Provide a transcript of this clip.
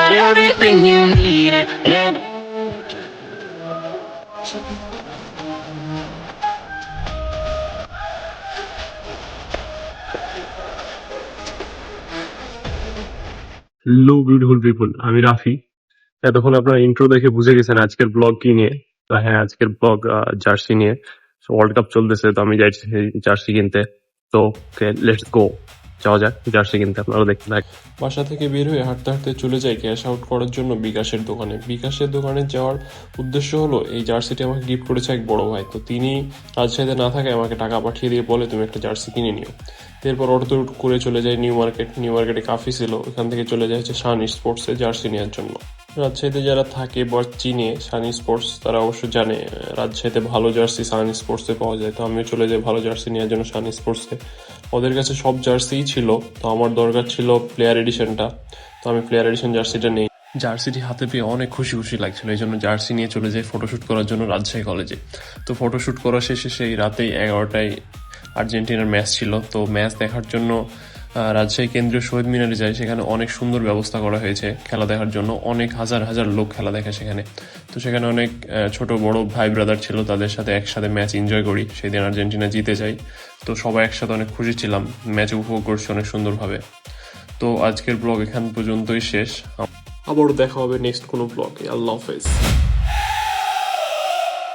got everything you need. Yeah. Hello beautiful people, আমি রাফি। এতক্ষণ আপনার ইন্ট্রো দেখে বুঝে গেছেন আজকের ব্লগ কি নিয়ে। তো হ্যাঁ, আজকের ব্লগ জার্সি নিয়ে। ওয়ার্ল্ড কাপ চলতেছে, তো আমি যাইছি জার্সি কিনতে। তো লেটস গো, যাওয়া যাক জার্সি কিনতে, আপনারা দেখতে থাকেন। বাসা থেকে বের হয়ে হাঁটতে হাঁটতে চলে যাই ক্যাশ আউট করার জন্য বিকাশের দোকানে। বিকাশের দোকানে যাওয়ার উদ্দেশ্য হলো, এই জার্সিটি আমাকে গিফট করেছে এক বড় ভাই। তো তিনি রাজশাহীতে না থাকে আমাকে টাকা পাঠিয়ে দিয়ে বলে তুমি একটা জার্সি কিনে নিও। এরপর অটো করে চলে যায় নিউ মার্কেট। নিউ মার্কেটে কাফি ছিল, ওখান থেকে চলে যায় হচ্ছে শান স্পোর্টসে জার্সি নেওয়ার জন্য। রাজশাহীতে যারা থাকে বা চিনে শান স্পোর্টস, তারা অবশ্য জানে রাজশাহীতে ভালো জার্সি শান স্পোর্টসে পাওয়া যায়। তো আমিও চলে যাই ভালো জার্সি নেওয়ার জন্য শান স্পোর্টসে। ওদের কাছে সব জার্সিই ছিল, তো আমার দরকার ছিল প্লেয়ার এডিশনটা। তো আমি প্লেয়ার এডিশন জার্সিটা নেই। জার্সিটি হাতে পেয়ে অনেক খুশি খুশি লাগছিল, এই জন্য জার্সি নিয়ে চলে যাই ফটোশ্যুট করার জন্য রাজশাহী কলেজে। তো ফটোশ্যুট করা শেষে সেই রাতেই 11টায় আর্জেন্টিনার ম্যাচ ছিল। তো ম্যাচ দেখার জন্য রাজশাহী কেন্দ্রীয় শহীদ মিনারে যায়। সেখানে অনেক সুন্দর ব্যবস্থা করা হয়েছে খেলা দেখার জন্য, অনেক হাজার হাজার লোক খেলা দেখে সেখানে। তো সেখানে অনেক ছোট বড় ভাই ব্রাদার ছিল, তাদের সাথে একসাথে ম্যাচ এনজয় করি। সেই দিন আর্জেন্টিনা জিতে যায়, তো সবাই একসাথে অনেক খুশি ছিলাম, ম্যাচ উপভোগ করছি অনেক সুন্দরভাবে। তো আজকের ব্লগ এখান পর্যন্তই শেষ। আবারও দেখা হবে নেক্সট কোনো ব্লগে। আল্লাহ হাফেজ।